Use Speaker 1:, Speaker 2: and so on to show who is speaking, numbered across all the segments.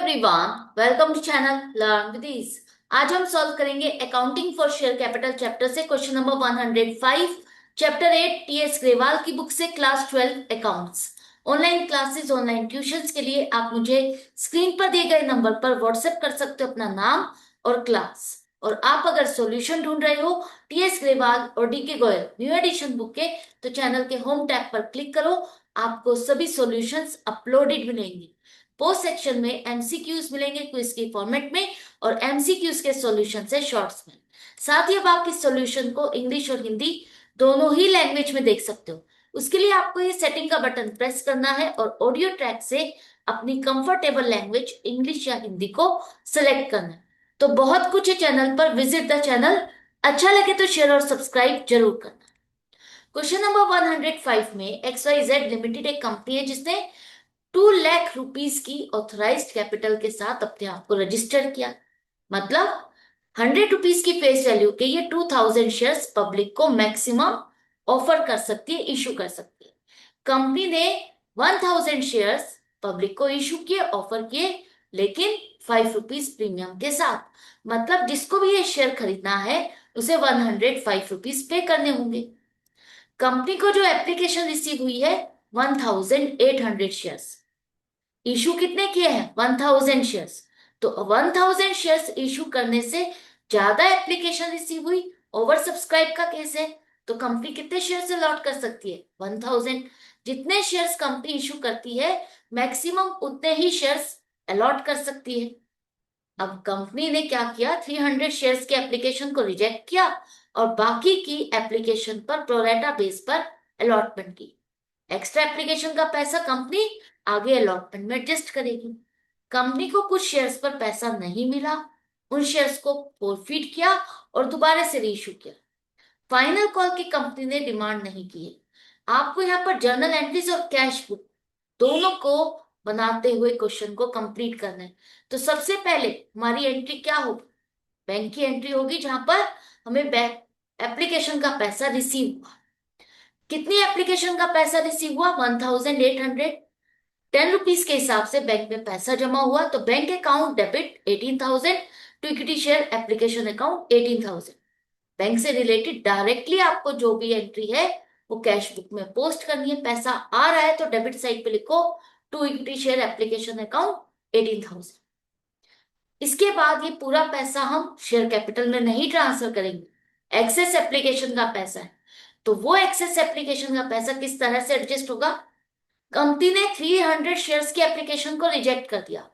Speaker 1: Everyone, welcome to channel learn with ease. आज हम solve करेंगे accounting for share capital chapter से question number 105। Chapter 8 TS Grewal की book से class 12 accounts. Online classes, online tuitions के लिए आप मुझे स्क्रीन पर दिए गए नंबर पर व्हाट्सएप कर सकते हो अपना नाम और क्लास। और आप अगर सॉल्यूशन ढूंढ रहे हो टीएस ग्रेवाल और DK Goyal new edition book के, तो चैनल के होम टैब पर क्लिक करो। आपको सभी सॉल्यूशंस अपलोडेड मिलेंगे। पोस्ट सेक्शन में एमसीक्यूज मिलेंगे क्विज की फॉर्मेट में, और एमसीक्यूज के सॉल्यूशन से शॉर्ट्स में। साथ ही अब आप इस सॉल्यूशन को इंग्लिश और हिंदी दोनों ही लैंग्वेज में देख सकते हो। उसके लिए आपको ये सेटिंग का बटन प्रेस करना है और ऑडियो ट्रैक से अपनी कंफर्टेबल लैंग्वेज इंग्लिश या हिंदी को सिलेक्ट करना है। तो बहुत कुछ है चैनल पर, विजिट द चैनल। अच्छा लगे तो शेयर और सब्सक्राइब जरूर करना। क्वेश्चन नंबर 105 में XYZ लिमिटेड एक कंपनी है जिसने 2 लाख रुपीस की ऑथराइज्ड कैपिटल के साथ अपने आप को रजिस्टर किया। मतलब 100 रुपीस की फेस वैल्यू के ये 2000 शेयर्स पब्लिक को मैक्सिमम ऑफर कर सकती है, इशू कर सकती है। कंपनी ने 1000 शेयर्स पब्लिक को इशू किए, ऑफर किए, लेकिन 5 रुपीस प्रीमियम के साथ। मतलब जिसको भी ये शेयर खरीदना है उसे 105 रुपीस पे करने होंगे। कंपनी को जो एप्लीकेशन रिसीव हुई है 1800 शेयर्स, इशू कितने किए हैं 1000 शेयर्स। तो 1000 शेयर्स इशू करने से ज्यादा एप्लीकेशन रिसीव हुई, ओवर सब्सक्राइब का केस है, तो कंपनी कितने शेयर्स अलॉट कर सकती है 1000। जितने शेयर्स कंपनी इशू करती है मैक्सिमम उतने ही शेयर्स अलॉट कर सकती है। अब कंपनी ने क्या किया, 300 शेयर्स के एप्लीकेशन को रिजेक्ट किया और बाकी की एप्लीकेशन पर प्रोरेटा बेस पर अलॉटमेंट की। एक्स्ट्रा एप्लीकेशन का पैसा कंपनी आगे अलॉटमेंट में एडजस्ट करेगी। कंपनी को कुछ शेयर्स पर पैसा नहीं मिला, उन शेयर्स को फोरफिट किया और दोबारा से रीइशू किया। फाइनल कॉल की कंपनी ने डिमांड नहीं की है। आपको यहाँ पर जर्नल एंट्रीज और कैश बुक दोनों को बनाते हुए क्वेश्चन को कंप्लीट करना है। तो सबसे पहले हमारी एंट्री क्या होगी, बैंक की एंट्री होगी जहां पर हमें बैंक एप्लीकेशन का पैसा रिसीव हुआ। कितनी एप्लीकेशन का पैसा रिसीव हुआ 1810 रुपीस के हिसाब से बैंक में पैसा जमा हुआ। तो bank account debit 18,000 to equity share application account 18,000। Bank से रिलेटेड डायरेक्टली आपको जो भी एंट्री है वो कैश बुक में पोस्ट करनी है। पैसा आ रहा है तो डेबिट साइड पे लिखो to equity share application account 18,000। इसके बाद ये पूरा पैसा हम शेयर कैपिटल में नहीं ट्रांसफर करेंगे, एक्सेस एप्लीकेशन का पैसा है। तो वो एक्सेस एप्लीकेशन का पैसा किस तरह से एडजस्ट होगा, कंपनी ने 300 शेयर्स की एप्लीकेशन को रिजेक्ट कर दिया,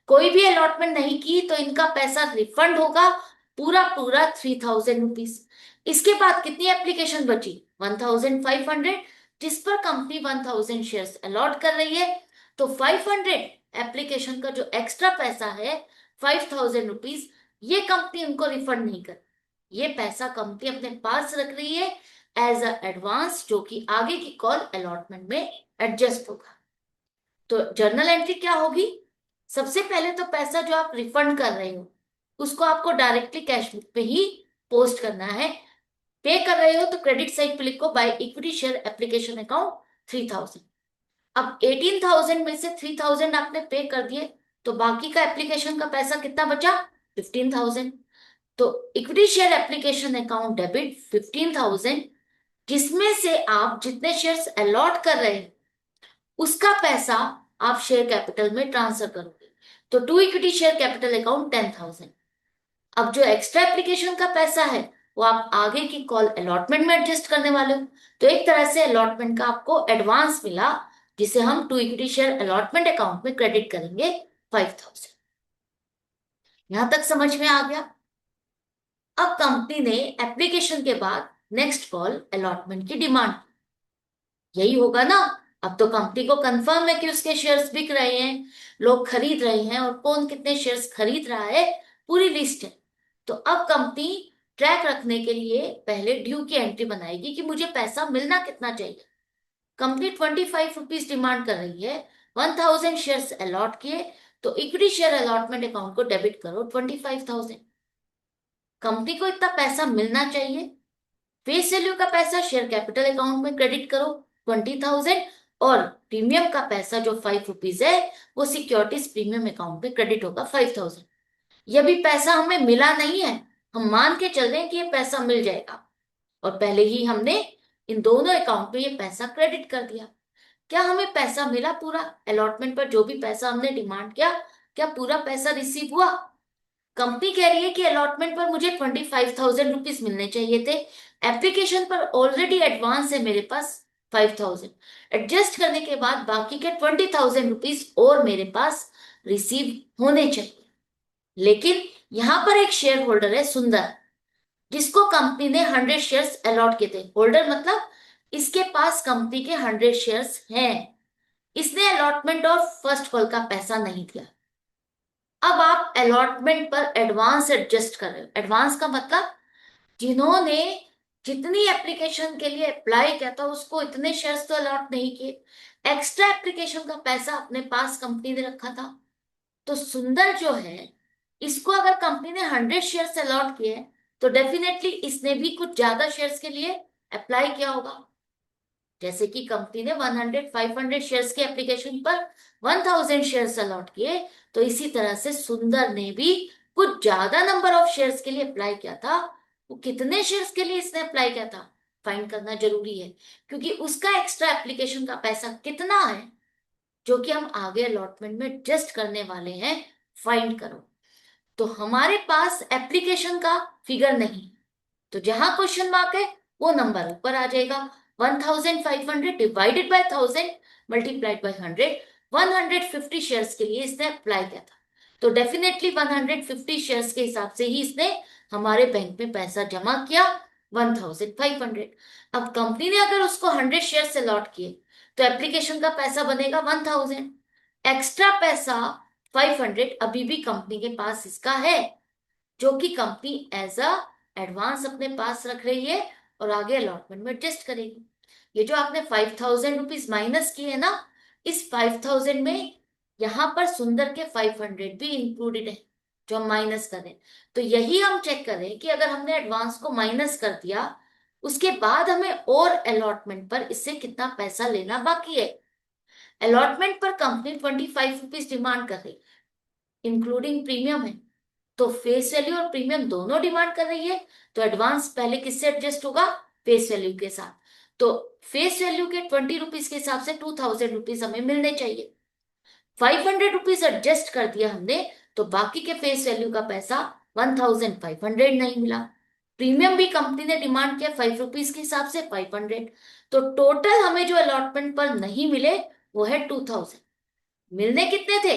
Speaker 1: कोई भी अलॉटमेंट नहीं की, तो इनका पैसा रिफंड होगा पूरा पूरा 3000 रुपीस। इसके बाद कितनी एप्लीकेशन बची 1500, जिस पर कंपनी 1000 शेयर्स अलॉट कर रही है। तो 500 एप्लीकेशन का जो एक्स्ट्रा पैसा है 5000 रुपीस, ये कंपनी उनको रिफंड नहीं कर, ये पैसा कंपनी अपने पास रख रही है एज अ एडवांस, जो कि आगे की कॉल अलॉटमेंट में एडजस्ट होगा। तो जर्नल एंट्री क्या होगी, सबसे पहले तो पैसा जो आप रिफंड कर रहे हो उसको आपको डायरेक्टली कैश बुक पे ही पोस्ट करना है। पे कर रहे हो तो क्रेडिट साइड पे लिखो by equity share application account 3000। अब 18,000 में से 3000 आपने पे कर दिए, तो बाकी का एप्लीकेशन का पैसा कितना बचा 15,000। तो equity share application account debit 15,000, जिसमें से आप जितने शेयर्स अलॉट कर रहे हैं उसका पैसा आप शेयर कैपिटल में ट्रांसफर करोगे। तो to equity share capital account 10,000। अब जो एक्स्ट्रा एप्लीकेशन का पैसा है वो आप आगे की कॉल अलॉटमेंट में एडजस्ट करने वाले हो। तो एक तरह से अलॉटमेंट का आपको एडवांस मिला, जिसे हम to equity share allotment account में क्रेडिट करेंगे 5,000। यहां तक समझ में आ गया। अब कंपनी ने एप्लीकेशन के बाद नेक्स्ट कॉल अलॉटमेंट की डिमांड, यही होगा ना। अब तो कंपनी को कंफर्म है कि उसके शेयर्स बिक रहे हैं, लोग खरीद रहे हैं, और कौन कितने शेयर्स खरीद रहा है पूरी लिस्ट है। तो अब कंपनी ट्रैक रखने के लिए पहले ड्यू की एंट्री बनाएगी कि मुझे पैसा मिलना कितना चाहिए। कंपनी 25 रुपीस डिमांड कर रही है, 1000 शेयर्स अलॉट किए, तो इक्विटी शेयर अलॉटमेंट अकाउंट को डेबिट करो 25,000। कंपनी को इतना पैसा मिलना चाहिए। फेस वैल्यू का पैसा शेयर कैपिटल अकाउंट में क्रेडिट करो 20,000, और प्रीमियम का पैसा जो 5 रुपीज है वो सिक्योरिटीज प्रीमियम अकाउंट में क्रेडिट होगा 5,000। ये भी पैसा हमें मिला नहीं है, हम मान के चल रहे हैं कि ये पैसा मिल जाएगा, और पहले ही हमने इन दोनों अकाउंट में ये पैसा क्रेडिट कर दिया। क्या हमें पैसा मिला पूरा? अलॉटमेंट पर जो भी पैसा हमने डिमांड किया, क्या पूरा पैसा रिसीव हुआ? कंपनी कह रही है कि अलॉटमेंट पर मुझे 25,000 रुपीज मिलने चाहिए थे, एप्लीकेशन पर ऑलरेडी एडवांस है मेरे पास 5,000, एडजस्ट करने के बाद बाकी के 20,000 रुपीज और मेरे पास रिसीव होने चाहिए। लेकिन यहां पर एक शेयर होल्डर है सुंदर, जिसको कंपनी ने 100 शेयर्स अलॉट किए थे। होल्डर मतलब इसके पास कंपनी के 100 शेयर्स हैं, इसने अलॉटमेंट और फर्स्ट कॉल का पैसा नहीं दिया। अब आप अलॉटमेंट पर एडवांस एडजस्ट कर रहे हो। एडवांस का मतलब जिन्होंने जितनी एप्लीकेशन के लिए अप्लाई किया था उसको इतने शेयर्स तो अलॉट नहीं किए, एक्स्ट्रा एप्लीकेशन का पैसा अपने पास कंपनी ने रखा था। तो सुंदर जो है, इसको अगर कंपनी ने 100 शेयर्स अलॉट किए तो डेफिनेटली इसने भी कुछ ज्यादा शेयर्स के लिए अप्लाई किया होगा। जैसे कि कंपनी ने 100 500 शेयर्स के एप्लीकेशन पर 1,000 शेयर्स अलॉट किए, तो इसी तरह से सुंदर ने भी कुछ ज्यादा नंबर ऑफ शेयर्स के लिए अप्लाई किया था। वो कितने शेयर्स के लिए इसने अप्लाई किया था फाइंड करना जरूरी है, क्योंकि उसका एक्स्ट्रा एप्लीकेशन का पैसा कितना है जो कि हम आगे अलॉटमेंट में एडजस्ट करने वाले हैं, फाइंड करो। तो हमारे पास एप्लीकेशन का फिगर नहीं, तो जहां क्वेश्चन मार्क है वो नंबर ऊपर आ जाएगा। 1,500 divided by 1,000 multiplied by 100, 150 shares के लिए इसने अप्लाई किया था, तो डेफिनेटली 150 शेयर्स के हिसाब से ही इसने हमारे बैंक में पैसा जमा किया 1,500। अब कंपनी ने अगर उसको 100 शेयर से लॉट किए तो एप्लीकेशन का पैसा बनेगा 1,000, एक्स्ट्रा पैसा 500 अभी भी कंपनी के पास इसका है, जो कि कंपनी एज अ एडवांस अपने पास रख रही है और आगे अलॉटमेंट में एडजस्ट करेगी। ये जो आपने 5,000 रुपीज माइनस किए है ना, इस 5,000 में यहां पर सुंदर के 500 भी इंक्लूडेड है जो हम माइनस करें। तो यही हम चेक करें कि अगर हमने एडवांस को माइनस कर दिया उसके बाद हमें और अलॉटमेंट पर इससे कितना पैसा लेना बाकी है। अलॉटमेंट पर कंपनी 25 रुपीज डिमांड कर रही, इंक्लूडिंग प्रीमियम है, तो फेस वैल्यू और प्रीमियम दोनों डिमांड कर रही है, तो एडवांस पहले किससे एडजस्ट होगा? फेस वैल्यू के साथ। तो फेस वैल्यू के 20 रुपीज के हिसाब से 2,000 रुपीज हमें मिलने चाहिए। 500 रुपीज एडजस्ट कर दिया हमने, तो बाकी के फेस वैल्यू का पैसा 1,500 नहीं मिला। प्रीमियम भी कंपनी ने डिमांड किया 5 रुपीज के हिसाब से 500, तो टोटल हमें जो अलॉटमेंट पर नहीं मिले वो है 2,000। मिलने कितने थे?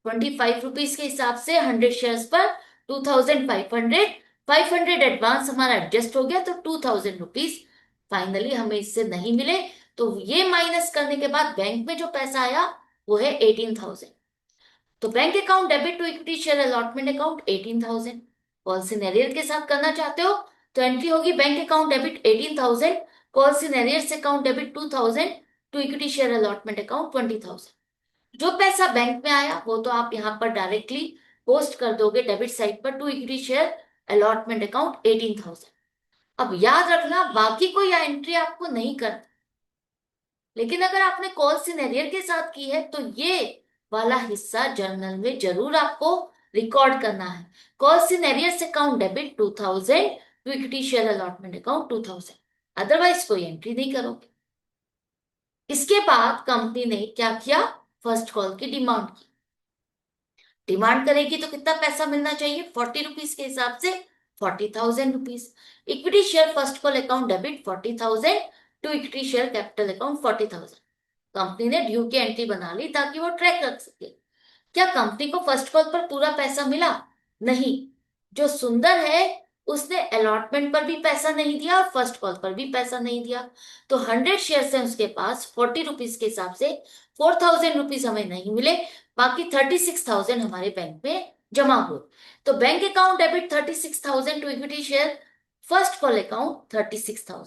Speaker 1: 25 रुपीज के हिसाब से 100 शेयर्स पर 2,500, 500 एडवांस हमारा एडजस्ट हो गया, तो 2,000 रुपीज फाइनली हमें इससे नहीं मिले। तो ये माइनस करने के बाद बैंक में जो पैसा आया वो है 18,000। तो bank account debit to equity share allotment account 18,000। Call in arrear के साथ करना चाहते हो तो एंट्री होगी bank account debit 18,000, call in arrear account debit 2,000 to equity share allotment account 20,000। जो पैसा बैंक में आया वो तो आप यहाँ पर डायरेक्टली पोस्ट कर दोगे डेबिट साइड पर to equity share allotment account 18,000। अब याद रखना बाकी कोई एंट्री आपको नहीं करना, लेकिन अगर आपने कॉल सिनेरियर के साथ की है तो ये वाला हिस्सा जर्नल में जरूर आपको रिकॉर्ड करना है। Call in arrear account debit 2,000 to equity share allotment account 2,000, otherwise कोई एंट्री नहीं करोगे। इसके बाद कंपनी ने क्या किया? फर्स्ट कॉल की डिमांड की। डिमांड करेगी तो कितना पैसा मिलना चाहिए? 40 रुपीज के हिसाब से 40,000 rupees. Equity share first call account debit 40,000 to equity share capital account 40,000। Company ने ड्यू की एंट्री बना ली ताकि वो ट्रैक रख सके। क्या कंपनी को फर्स्ट कॉल पर पूरा पैसा मिला? नहीं। जो सुंदर है उसने अलॉटमेंट पर भी पैसा नहीं दिया और फर्स्ट कॉल पर भी पैसा नहीं दिया, तो 100 शेयर है उसके पास, 40 रुपीज के हिसाब से 4,000 रुपीज हमें नहीं मिले, बाकी 36,000 हमारे बैंक में जमा हुए। तो bank account debit 36,000 to equity share first call account 36,000।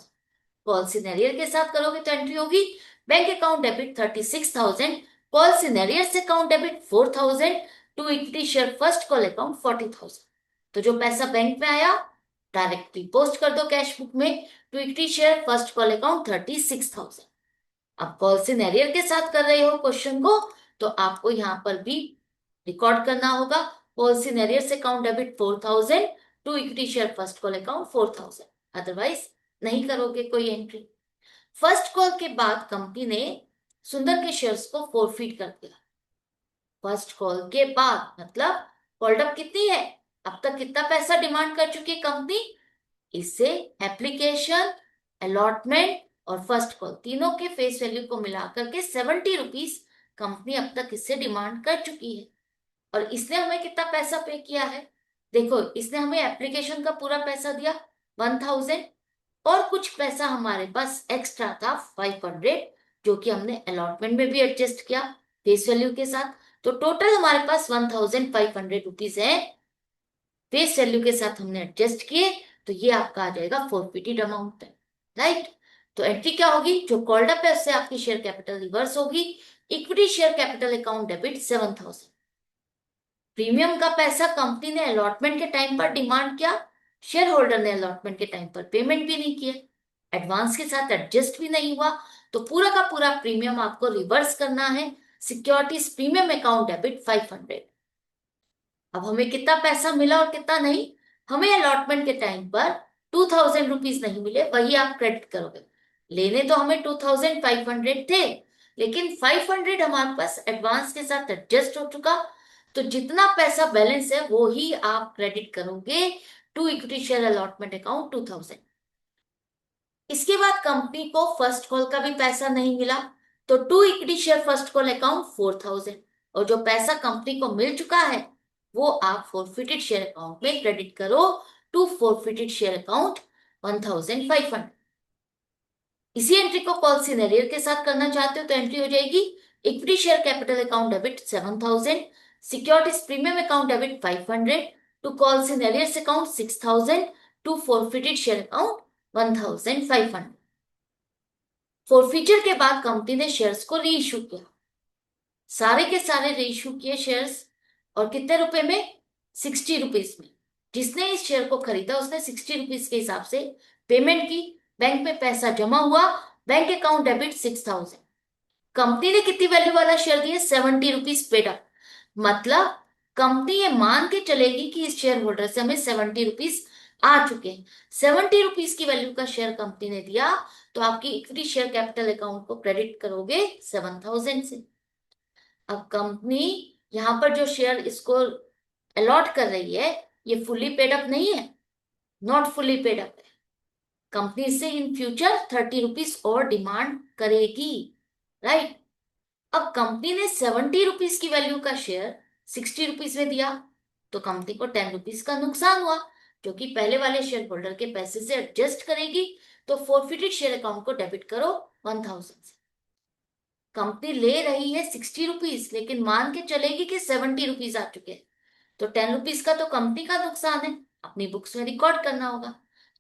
Speaker 1: Call in arrear के साथ करोगे तो एंट्री होगी bank account debit 36,000, call in arrear account debit 4,000 to equity share first call account 40,000। तो जो पैसा बैंक में आया डायरेक्टली पोस्ट कर दो कैश बुक में to equity share first call account 36,000। अब कॉल सिनेरियो के साथ कर रहे हो क्वेश्चन को, तो आपको यहाँ पर भी रिकॉर्ड करना होगा। Calls in arrears account debit 4000 to equity share first call account 4000, otherwise नहीं करोगे कोई एंट्री। फर्स्ट कॉल के बाद कंपनी ने सुंदर के शेयर्स को फोरफीट कर दिया। फर्स्ट कॉल के बाद मतलब होल्डअप कितनी है, अब तक कितना पैसा डिमांड कर चुकी है कंपनी, इससे एप्लीकेशन, अलॉटमेंट और फर्स्ट कॉल तीनों के फेस वैल्यू को मिलाकर के 70 रुपीज कंपनी अब तक इससे डिमांड कर चुकी है। और इसने हमें कितना पैसा पे किया है, देखो इसने हमें एप्लीकेशन का पूरा पैसा दिया 1000, और कुछ पैसा हमारे पास एक्स्ट्रा था 500, जो कि हमने अलॉटमेंट में भी एडजस्ट किया फेस वैल्यू के साथ। तो टोटल हमारे पास 1500 रुपीज है, फेस वैल्यू के साथ हमने एडजस्ट किए, तो ये आपका आ जाएगा फोरफिटेड अमाउंट है, राइट। तो एंट्री क्या होगी, जो कॉल्ड अप है उससे आपकी शेयर कैपिटल रिवर्स होगी। Equity share capital account debit 7000। Premium का पैसा कंपनी ने अलॉटमेंट के टाइम पर डिमांड किया, शेयर होल्डर ने अलॉटमेंट के टाइम पर पेमेंट भी नहीं किया, एडवांस के साथ एडजस्ट भी नहीं हुआ, तो पूरा का पूरा प्रीमियम आपको रिवर्स करना है। Securities premium account debit 500। अब हमें कितना पैसा मिला और कितना नहीं, हमें अलॉटमेंट के टाइम पर 2000 रुपीज नहीं मिले, वही आप क्रेडिट करोगे। लेने तो हमें 2500 थे, लेकिन 500 हमारे पास एडवांस के साथ एडजस्ट हो चुका, तो जितना पैसा बैलेंस है वो ही आप क्रेडिट करोगे to equity share allotment account 2000। इसके बाद कंपनी को फर्स्ट कॉल का भी पैसा नहीं मिला, तो to equity share first call account 4000, और जो पैसा कंपनी को मिल चुका है वो आप फोरफिटेड शेयर अकाउंट में क्रेडिट करो टू फोरफिटेड शेयर अकाउंट 1500। इसी एंट्री को कॉल सिनेरियो के साथ करना चाहते हो तो एंट्री हो जाएगी equity share capital account debit 7000, securities premium account debit 500 to calls in arrears account 6000 to forfeited share account 1500। Forfeiture के बाद कंपनी ने शेयर्स को री इशू किया, सारे के सारे री इशू किए शेयर्स, और कितने रुपए में, 60 रुपीज में। जिसने इस शेयर को खरीदा उसने 60 रुपीज के हिसाब से पेमेंट की, बैंक में पैसा जमा हुआ, बैंक अकाउंट डेबिट 6000। कंपनी ने कितनी वैल्यू वाला शेयर दिया, 70 रुपीज पेड अप। मतलब कंपनी ये मान के चलेगी कि इस शेयर होल्डर से हमें 70 रुपीज आ चुके हैं। 70 रुपीज की वैल्यू का शेयर कंपनी ने दिया, तो आपकी इक्विटी शेयर कैपिटल अकाउंट को क्रेडिट करोगे 7000 से। अब कंपनी यहां पर जो शेयर इसको अलॉट कर रही है ये फुल्ली पेड अप नहीं है, नॉट फुल्ली पेड अप है। कंपनी से इन फ्यूचर 30 रुपीज और डिमांड करेगी, राइट। अब कंपनी ने 70 रुपीज की वैल्यू का शेयर 60 रुपीज में दिया, तो कंपनी को 10 रुपीज का नुकसान हुआ, जो कि पहले वाले शेयर होल्डर के पैसे से एडजस्ट करेगी। तो फोरफिटेड शेयर अकाउंट को डेबिट करो 1000 से। कंपनी ले रही है 60 रुपीज, लेकिन मान के चलेगी कि 70 रुपीज आ चुके हैं, तो 10 रुपीज का तो कंपनी का नुकसान है, अपनी बुक्स में रिकॉर्ड करना होगा।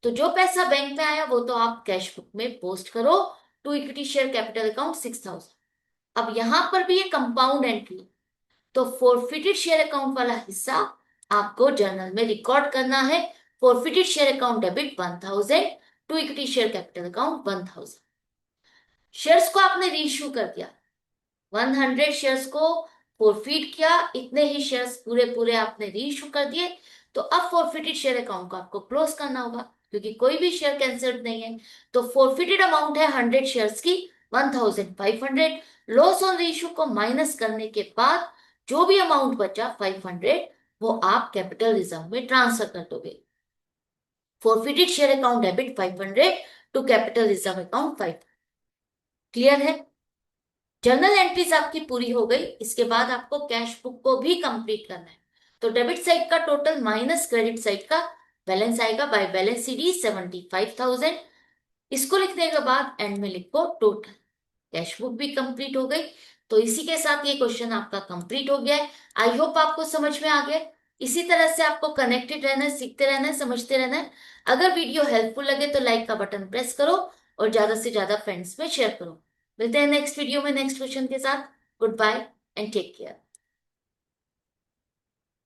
Speaker 1: तो जो पैसा बैंक में आया वो तो आप कैश बुक में पोस्ट करो to equity share capital account 6000। अब यहां पर भी ये कंपाउंड एंट्री, तो फोरफिटेड शेयर अकाउंट वाला हिस्सा आपको जर्नल में रिकॉर्ड करना है। Forfeited share account debit 1000 to equity share capital account 1000। Shares को आपने रीइश्यू कर दिया, 100 शेयर्स को फोरफिट किया, इतने ही शेयर्स पूरे पूरे आपने रीइश्यू कर दिए। तो अब फोरफिटेड शेयर अकाउंट को आपको क्लोज करना होगा, क्योंकि कोई भी शेयर कैंसल्ड नहीं है। तो फोरफिटेड अमाउंट है 100 शेयर्स की 1500। लॉस ऑन रीइश्यू को माइनस करने के बाद जो भी अमाउंट बचा 500, वो आप कैपिटल रिजर्व में ट्रांसफर कर दोगे। Forfeited share account debit 500 to capital reserve account 5। Clear है। जर्नल एंट्रीज आपकी पूरी हो गई, इसके बाद आपको कैश बुक को भी कंप्लीट करना है। तो डेबिट साइड का टोटल माइनस क्रेडिट साइड का बैलेंस आएगा बाय बैलेंस सीडी 75,000। इसको लिखने के बाद एंड में लिखो टोटल। कैश बुक भी कंप्लीट हो गई। तो इसी के साथ ये क्वेश्चन आपका कंप्लीट हो गया है। आई होप आपको समझ में आ गया। इसी तरह से आपको कनेक्टेड रहना है, सीखते रहना है, समझते रहना है। अगर वीडियो हेल्पफुल लगे तो लाइक का बटन प्रेस करो और ज्यादा से ज्यादा फ्रेंड्स में शेयर करो। मिलते हैं नेक्स्ट वीडियो में नेक्स्ट क्वेश्चन के साथ। Good bye and take care.